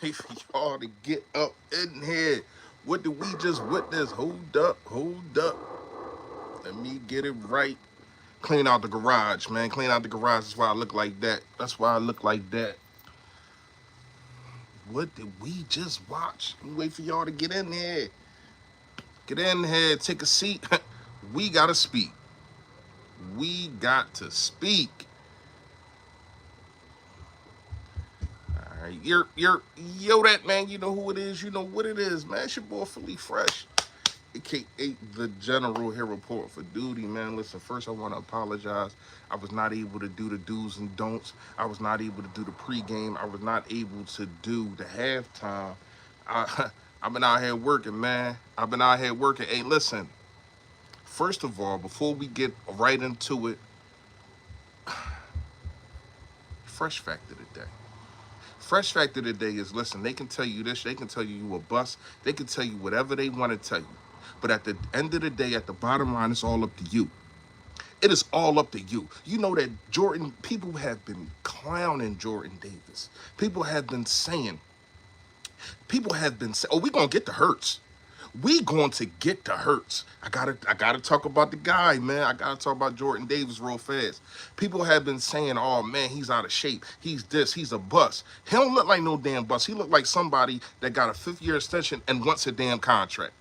wait for y'all to get up in here. What did we just witness? Hold up, hold up. Let me get it right. Clean out the garage, man. Clean out the garage. That's why I look like that. That's why I look like that. What did we just watch? We wait for y'all to get in here. Get in here. Take a seat. We gotta speak. We got to speak. All right, yo, that man. You know who it is. You know what it is, man. It's your boy Philly Fresh, aka the General here report for duty, man. Listen, first I want to apologize. I was not able to do the do's and don'ts. I was not able to do the pregame. I was not able to do the halftime. I've been out here working, man. I've been out here working. Hey, listen. First of all, before we get right into it, fresh factor today. Fresh factor today is, listen, they can tell you this, they can tell you a bust, they can tell you whatever they want to tell you. But at the end of the day, at the bottom line, it's all up to you. It is all up to you. You know that people have been clowning Jordan Davis. People have been saying, oh, we gonna get the Hurts. We going to get the Hurts. I gotta talk about the guy, man. I gotta talk about Jordan Davis real fast. People have been saying, oh man, he's out of shape. He's this, he's a bust. He don't look like no damn bust. He look like somebody that got a 5th-year extension and wants a damn contract.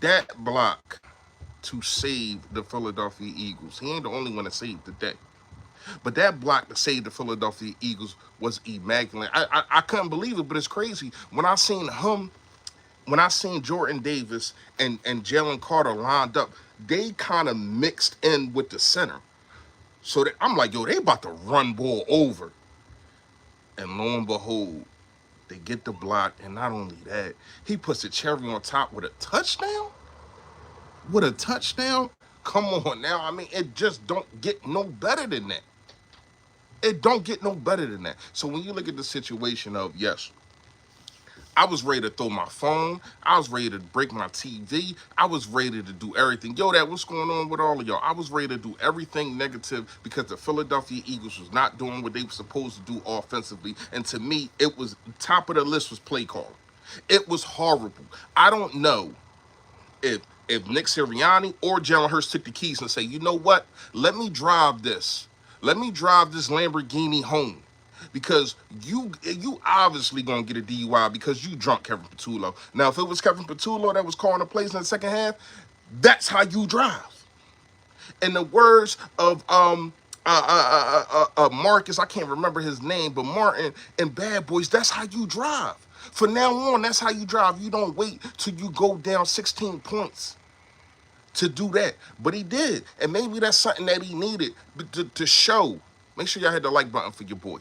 That block to save the Philadelphia Eagles. He ain't the only one that saved the day. But that block to save the Philadelphia Eagles was immaculate. I couldn't believe it, but it's crazy. When I seen Jordan Davis and Jalen Carter lined up, they kind of mixed in with the center. So that I'm like, yo, they about to run ball over. And lo and behold, they get the block. And not only that, he puts the cherry on top with a touchdown. With a touchdown? Come on now. I mean, it just don't get no better than that. It don't get no better than that. So when you look at the situation of, yes, I was ready to throw my phone. I was ready to break my TV. I was ready to do everything. Yo, what's going on with all of y'all? I was ready to do everything negative because the Philadelphia Eagles was not doing what they were supposed to do offensively. And to me, it was top of the list was play call. It was horrible. I don't know if Nick Sirianni or Jalen Hurts took the keys and say, you know what? Let me drive this. Let me drive this Lamborghini home. Because you obviously gonna get a DUI because you drunk Kevin Patullo. Now, if it was Kevin Patullo that was calling the plays in the second half, that's how you drive. In the words of Marcus, I can't remember his name, but Martin and Bad Boys, that's how you drive. From now on, that's how you drive. You don't wait till you go down 16 points to do that. But he did. And maybe that's something that he needed to show. Make sure y'all hit the like button for your boy.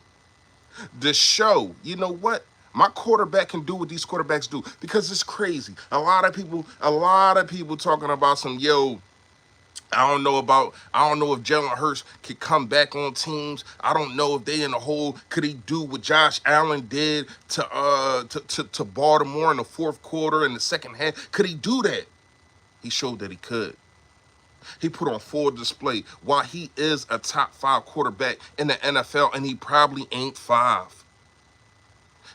The show, you know what? My quarterback can do what these quarterbacks do because it's crazy. A lot of people talking about some, yo, I don't know if Jalen Hurts could come back on teams. I don't know if they in the hole. Could he do what Josh Allen did to Baltimore in the 4th quarter and the second half? Could he do that? He showed that he could. He put on full display why he is a top 5 quarterback in the NFL, and he probably ain't 5.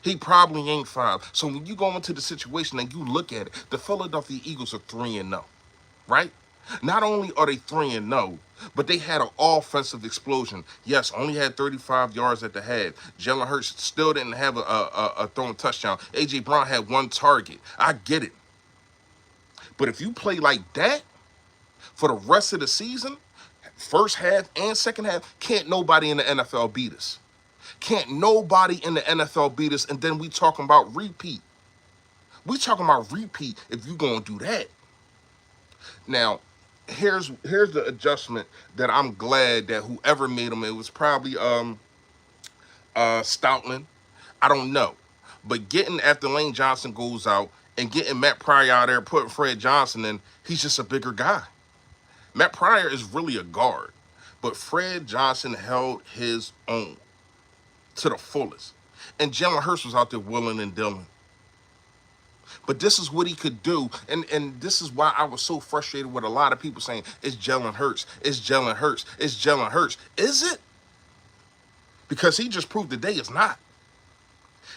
He probably ain't 5. So when you go into the situation and you look at it, the Philadelphia Eagles are 3-0, right? Not only are they 3-0, but they had an offensive explosion. Yes, only had 35 yards at the half. Jalen Hurts still didn't have a thrown touchdown. A.J. Brown had 1 target. I get it. But if you play like that for the rest of the season, first half and second half, can't nobody in the NFL beat us. Can't nobody in the NFL beat us, and then we talking about repeat. We talking about repeat if you gonna do that. Now, here's the adjustment that I'm glad that whoever made them, it was probably Stoutland. I don't know. But getting after Lane Johnson goes out and getting Matt Pryor out there, putting Fred Johnson in, he's just a bigger guy. Matt Pryor is really a guard, but Fred Johnson held his own to the fullest. And Jalen Hurts was out there willing and dealing. But this is what he could do, and this is why I was so frustrated with a lot of people saying, it's Jalen Hurts, it's Jalen Hurts, it's Jalen Hurts. Is it? Because he just proved today it's not.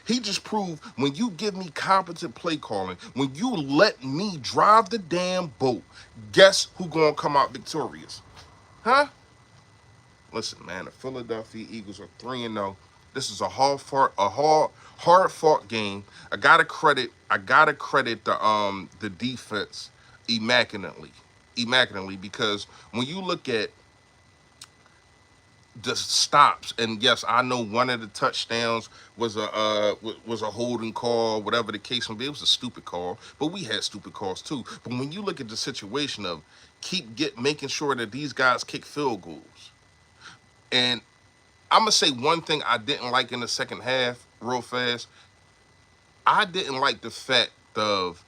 He just proved when you give me competent play calling, when you let me drive the damn boat, guess who gonna come out victorious? Huh? Listen, man, the Philadelphia Eagles are 3-0. This is a hard fought game. I gotta credit the defense immaculately. Immaculately, because when you look at the stops, and yes, I know one of the touchdowns was a holding call, whatever the case may be. It was a stupid call, but we had stupid calls too. But when you look at the situation of making sure that these guys kick field goals, and I'm gonna say one thing I didn't like in the second half, real fast. I didn't like the fact of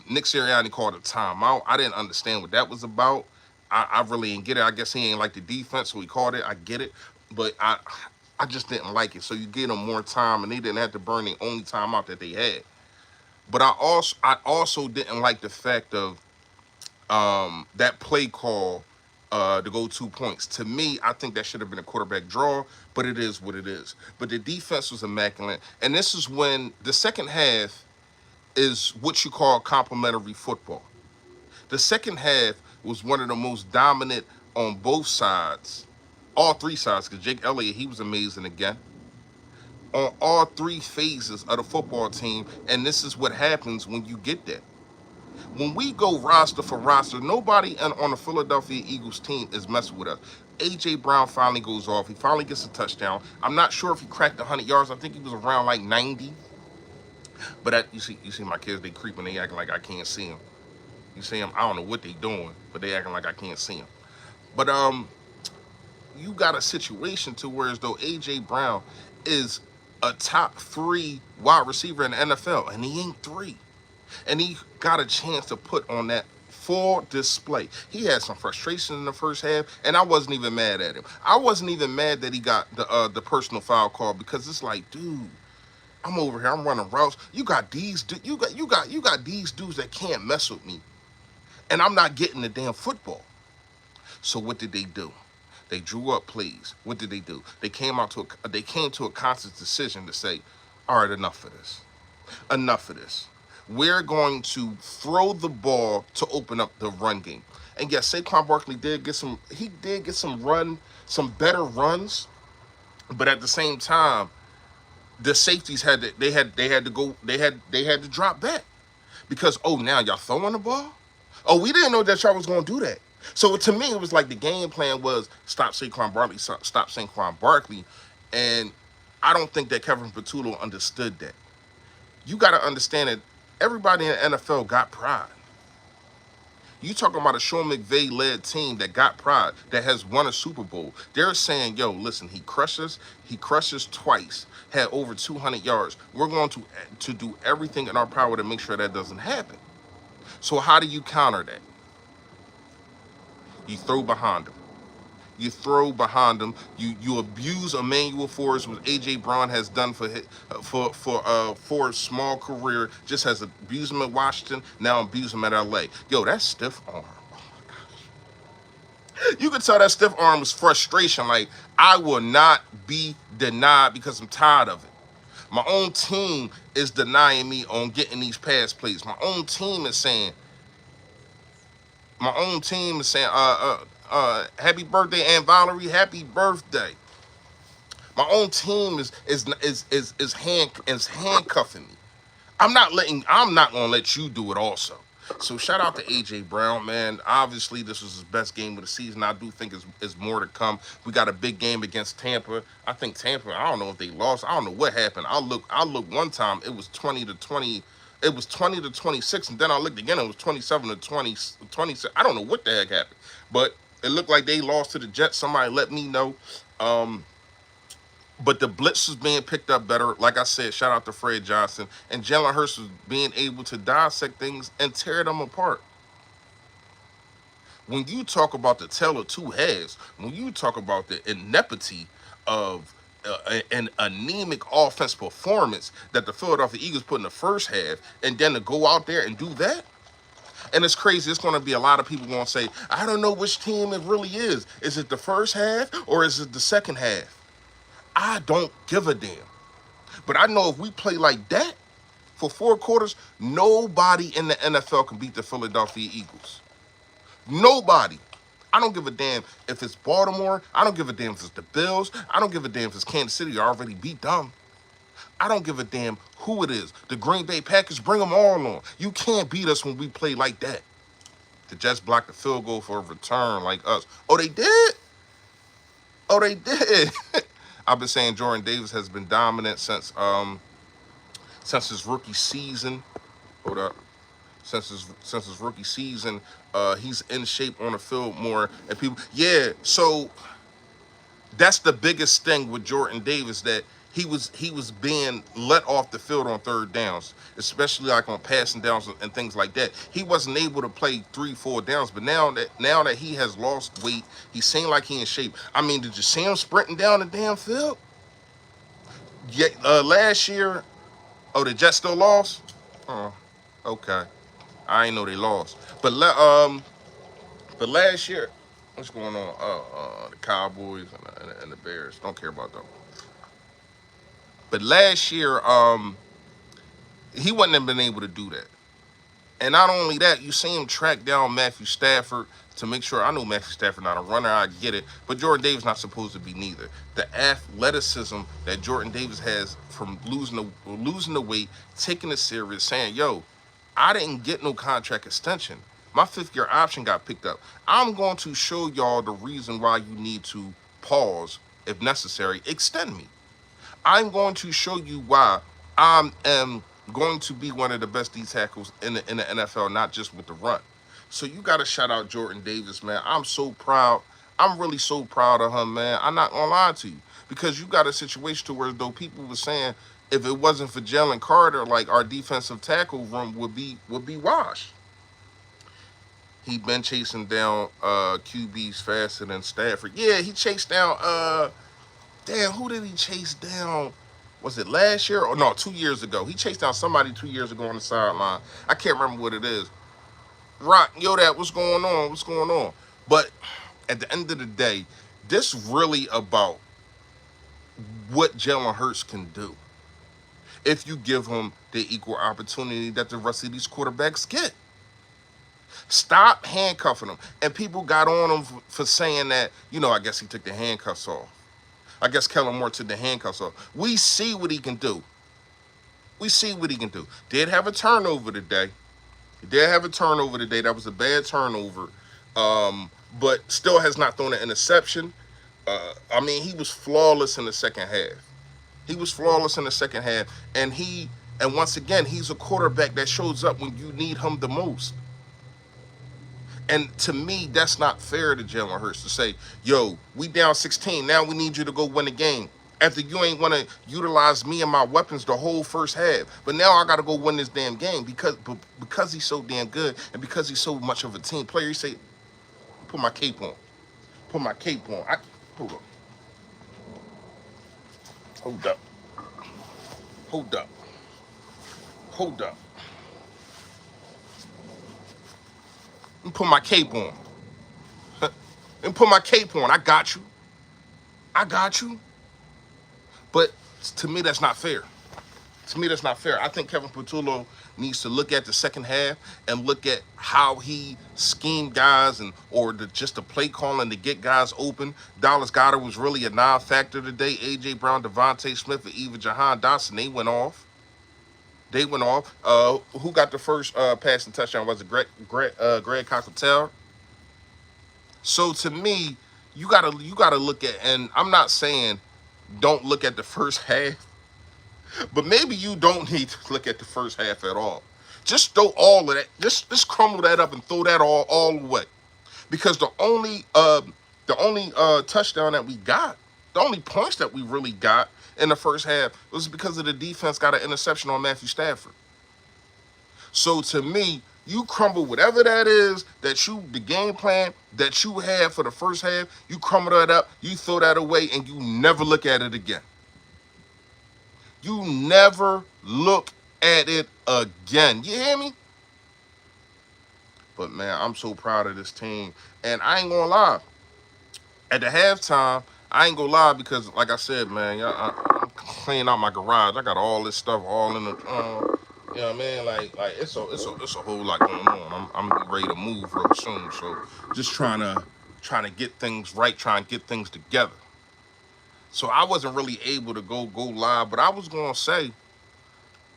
Nick Sirianni called a timeout. I didn't understand what that was about. I really didn't get it. I guess he ain't like the defense, so he called it. I get it, but I just didn't like it. So you get them more time, and they didn't have to burn the only timeout that they had. But I also didn't like the fact of that play call to go 2 points. To me, I think that should have been a quarterback draw, but it is what it is. But the defense was immaculate, and this is when the second half is what you call complementary football. The second half was one of the most dominant on both sides, all three sides, because Jake Elliott, he was amazing again, on all three phases of the football team, and this is what happens when you get that. When we go roster for roster, nobody on the Philadelphia Eagles team is messing with us. A.J. Brown finally goes off. He finally gets a touchdown. I'm not sure if he cracked 100 yards. I think he was around like 90. But you see my kids, they creeping. They acting like I can't see them. You see them, I don't know what they doing, but they acting like I can't see them. But you got a situation to where as though A.J. Brown is a top 3 wide receiver in the NFL, and he ain't 3. And he got a chance to put on that full display. He had some frustration in the first half, and I wasn't even mad at him. I wasn't even mad that he got the personal foul call, because it's like, dude, I'm over here, I'm running routes. You got these these dudes that can't mess with me, and I'm not getting the damn football. So what did they do? They drew up plays. What did they do? They came to a conscious decision to say, all right, enough of this. Enough of this. We're going to throw the ball to open up the run game. And yes, Saquon Barkley did get some better runs, but at the same time, the safeties had to drop back, because now y'all throwing the ball. Oh, we didn't know that y'all was gonna do that. So to me, it was like the game plan was stop Saquon Barkley, and I don't think that Kevin Patullo understood that. You got to understand that everybody in the NFL got pride. You talking about a Sean McVay-led team that got pride, that has won a Super Bowl. They're saying, yo, listen, he crushes twice, had over 200 yards. We're going to do everything in our power to make sure that doesn't happen. So how do you counter that? You throw behind him. You abuse Emmanuel Forbes, what A.J. Brown has done for a small career. Just has abused him at Washington, now abuse him at L.A. Yo, that stiff arm. Oh my gosh. You could tell that stiff arm was frustration. Like, I will not be denied because I'm tired of it. My own team is denying me on getting these pass plays. My own team is saying, happy birthday, Aunt Valerie, happy birthday. My own team is handcuffing me. I'm not gonna let you do it also. So shout out to A.J. Brown, man. Obviously, this was his best game of the season. I do think is more to come. We got a big game against Tampa. I think Tampa, I don't know if they lost. I don't know what happened. I look one time, it was 20-20. It was 20-26, and then I looked again, it was 27-20, 26. I don't know what the heck happened. But it looked like they lost to the Jets. Somebody let me know. But the blitz was being picked up better. Like I said, shout out to Fred Johnson. And Jalen Hurts was being able to dissect things and tear them apart. When you talk about the tale of two halves, when you talk about the ineptity of an anemic offense performance that the Philadelphia Eagles put in the first half, and then to go out there and do that, and it's crazy. It's going to be a lot of people going to say, I don't know which team it really is. Is it the first half or is it the second half? I don't give a damn. But I know if we play like that for 4 quarters, nobody in the NFL can beat the Philadelphia Eagles. Nobody. I don't give a damn if it's Baltimore. I don't give a damn if it's the Bills. I don't give a damn if it's Kansas City. I already beat them. I don't give a damn who it is. The Green Bay Packers, bring them all on. You can't beat us when we play like that. The Jets blocked the field goal for a return like us. Oh, they did? Oh, they did. I've been saying Jordan Davis has been dominant since his rookie season. Hold up. Since his rookie season, he's in shape on the field more. And people, yeah. So that's the biggest thing with Jordan Davis, that he was being let off the field on third downs, especially like on passing downs and things like that. He wasn't able to play 3-4 downs, but now that he has lost weight, he seemed like he in shape. I mean, did you see him sprinting down the damn field? Yeah, last year. Oh, the Jets still lost. Oh, okay. I ain't know they lost, but last year, what's going on? The Cowboys and the Bears. Don't care about them. But last year, he wouldn't have been able to do that. And not only that, you see him track down Matthew Stafford to make sure. I know Matthew Stafford not a runner, I get it, but Jordan Davis not supposed to be neither. The athleticism that Jordan Davis has from losing the weight, taking it serious, saying, "Yo, I didn't get no contract extension. My 5th-year option got picked up. I'm going to show y'all the reason why you need to pause, if necessary, extend me. I'm going to show you why I am going to be one of the best D tackles in the NFL, not just with the run." So you got to shout out Jordan Davis, man. I'm so proud. I'm really so proud of him, man. I'm not gonna lie to you, because you got a situation to where, though, people were saying if it wasn't for Jalen Carter, like, our defensive tackle room would be washed. He been chasing down QBs faster than Stafford. Yeah, he chased down damn, who did he chase down? Was it last year? Or no, 2 years ago. He chased down somebody 2 years ago on the sideline. I can't remember what it is. Rock, yo, that, what's going on? What's going on? But at the end of the day, this really about what Jalen Hurts can do if you give him the equal opportunity that the rest of these quarterbacks get. Stop handcuffing him. And people got on him for saying that, I guess he took the handcuffs off. I guess Kellen Moore took the handcuffs off. We see what he can do. We see what he can do. Did have a turnover today. That was a bad turnover. But still has not thrown an interception. I mean, he was flawless in the second half. And once again, he's a quarterback that shows up when you need him the most. And to me, that's not fair to Jalen Hurts to say, "Yo, we down 16. Now we need you to go win the game. After you ain't want to utilize me and my weapons the whole first half. But now I got to go win this damn game because he's so damn good and because he's so much of a team player." He say, "Put my cape on. Put my cape on." Hold up. Hold up. Hold up. Hold up. And put my cape on. And put my cape on. I got you. I got you. But to me, that's not fair. I think Kevin Patullo needs to look at the second half and look at how he schemed guys just the play calling to get guys open. Dallas Goedert was really a non-factor today. A.J. Brown, Devontae Smith, and even Jahan Dotson, they went off. Who got the first passing touchdown? Was it Greg Cockertail? So to me, you gotta look at, and I'm not saying don't look at the first half, but maybe you don't need to look at the first half at all. Just throw all of that. Just crumble that up and throw that all away. Because the only touchdown that we got, the only points that we really got in the first half was because of the defense got an interception on Matthew Stafford. So to me, you crumble whatever that is the game plan that you had for the first half, you crumble that up, you throw that away, and you never look at it again. You never look at it again. You hear me? But man, I'm so proud of this team. And I ain't gonna lie. At the halftime, I ain't gonna lie, because like I said, man, I'm cleaning out my garage. I got all this stuff all in the you know what I mean? Like it's a whole lot going on. I'm gonna be ready to move real soon. So just trying to get things right, trying to get things together. So I wasn't really able to go live, but I was gonna say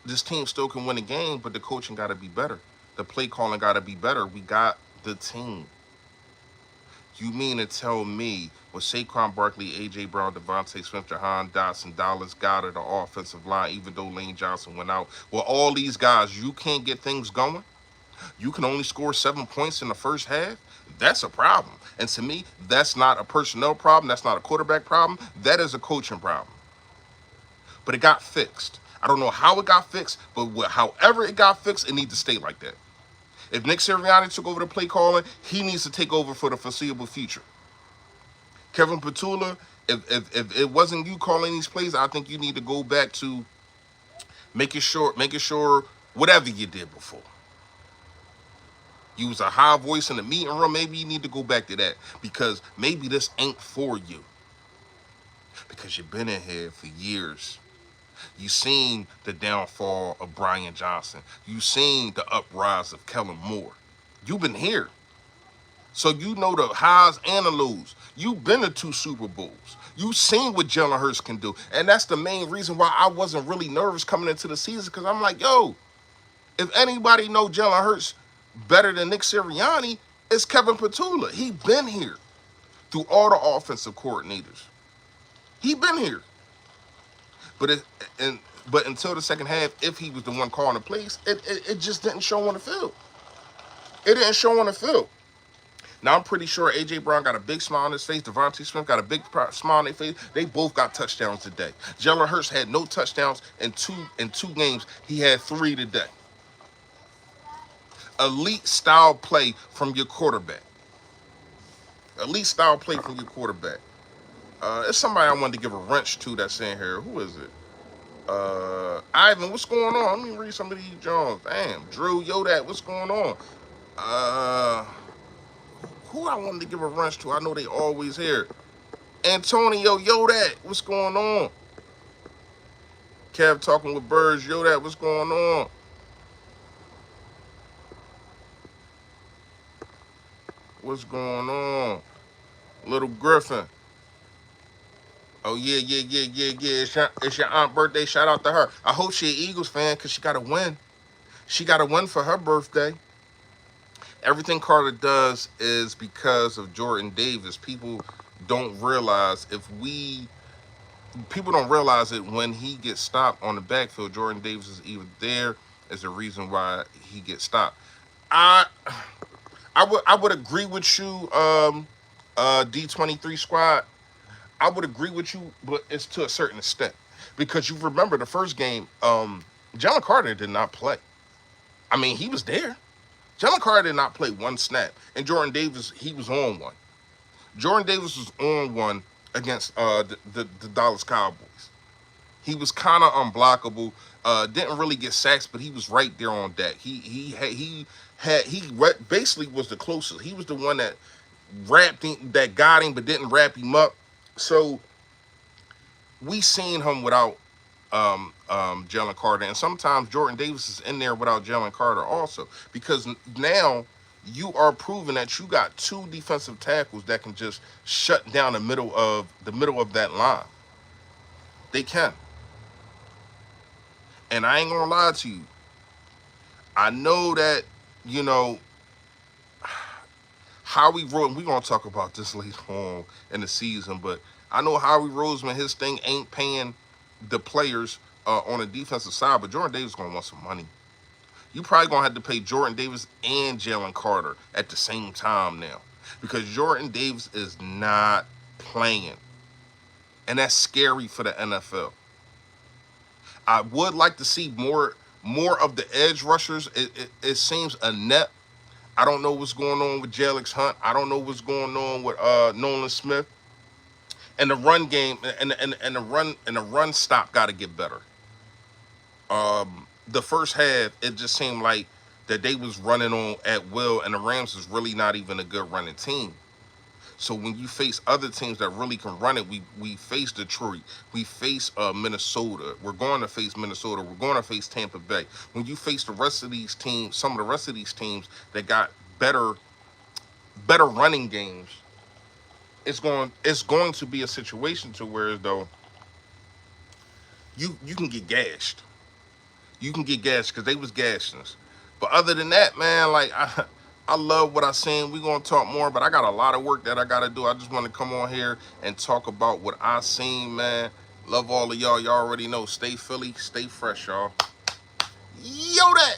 this team still can win a game, but the coaching got to be better. The play calling got to be better. We got the team. You mean to tell me with Saquon Barkley, A.J. Brown, Devontae Smith, Jahan Dotson, Dallas Goedert, the offensive line, even though Lane Johnson went out, well, all these guys, you can't get things going? You can only score 7 points in the first half? That's a problem. And to me, that's not a personnel problem. That's not a quarterback problem. That is a coaching problem. But it got fixed. I don't know how it got fixed, but however it got fixed, it needs to stay like that. If Nick Sirianni took over the play calling, he needs to take over for the foreseeable future. Kevin Petula, if it wasn't you calling these plays, I think you need to go back to making sure whatever you did before. Use a high voice in the meeting room. Maybe you need to go back to that because maybe this ain't for you. Because you've been in here for years. You seen the downfall of Brian Johnson. You seen the uprise of Kellen Moore. You've been here. So you know the highs and the lows. You've been to 2 Super Bowls. You've seen what Jalen Hurts can do. And that's the main reason why I wasn't really nervous coming into the season, because I'm like, yo, if anybody know Jalen Hurts better than Nick Sirianni, it's Kevin Petula. He been here through all the offensive coordinators. He been here. But until the second half, if he was the one calling the plays, it just didn't show on the field. It didn't show on the field. Now, I'm pretty sure A.J. Brown got a big smile on his face. Devontae Smith got a big smile on their face. They both got touchdowns today. Jalen Hurts had no touchdowns in two games. He had 3 today. Elite style play from your quarterback. Elite style play from your quarterback. It's somebody I wanted to give a wrench to that's in here. Who is it? Ivan, what's going on? Let me read some of these Jones. Damn, Drew Yodat, what's going on? Who I wanted to give a wrench to? I know they always here. Antonio Yodat, what's going on? Kev talking with Birds, Yodat, what's going on? What's going on? Little Griffin. Oh, yeah. It's your aunt's birthday. Shout out to her. I hope she an Eagles fan because she got to win. She got to win for her birthday. Everything Carter does is because of Jordan Davis. People don't realize it when he gets stopped on the backfield. Jordan Davis is even there as the reason why he gets stopped. I would agree with you, D23 squad. I would agree with you, but it's to a certain extent. Because you remember the first game, Jalen Carter did not play. I mean, he was there. Jalen Carter did not play one snap. And Jordan Davis, he was on one. Jordan Davis was on one against the Dallas Cowboys. He was kind of unblockable. Didn't really get sacks, but he was right there on deck. He basically was the closest. He was the one that that got him, but didn't wrap him up. So we seen him without Jalen Carter, and sometimes Jordan Davis is in there without Jalen Carter also, because now you are proving that you got 2 defensive tackles that can just shut down the middle of that line. They can. And I ain't gonna lie to you. I know that, Howie Roseman, we're going to talk about this later on in the season, but I know Howie Roseman, his thing ain't paying the players on the defensive side, but Jordan Davis is going to want some money. You probably going to have to pay Jordan Davis and Jalen Carter at the same time now, because Jordan Davis is not playing, and that's scary for the NFL. I would like to see more of the edge rushers. It seems inept. I don't know what's going on with Jelix Hunt. I don't know what's going on with Nolan Smith. And the run game and the run stop got to get better. The first half, it just seemed like that they was running on at will, and the Rams was really not even a good running team. So when you face other teams that really can run it, we face Detroit, we face Minnesota. We're going to face Minnesota. We're going to face Tampa Bay. When you face the rest of these teams, some of the rest of these teams that got better running games, it's going to be a situation to where though you can get gashed. You can get gashed because they was gashing us. But other than that, man, like I love what I seen. We're gonna talk more, but I got a lot of work that I gotta do. I just want to come on here and talk about what I seen, man. Love all of y'all. Y'all already know. Stay Philly, stay fresh, y'all. Yo, that.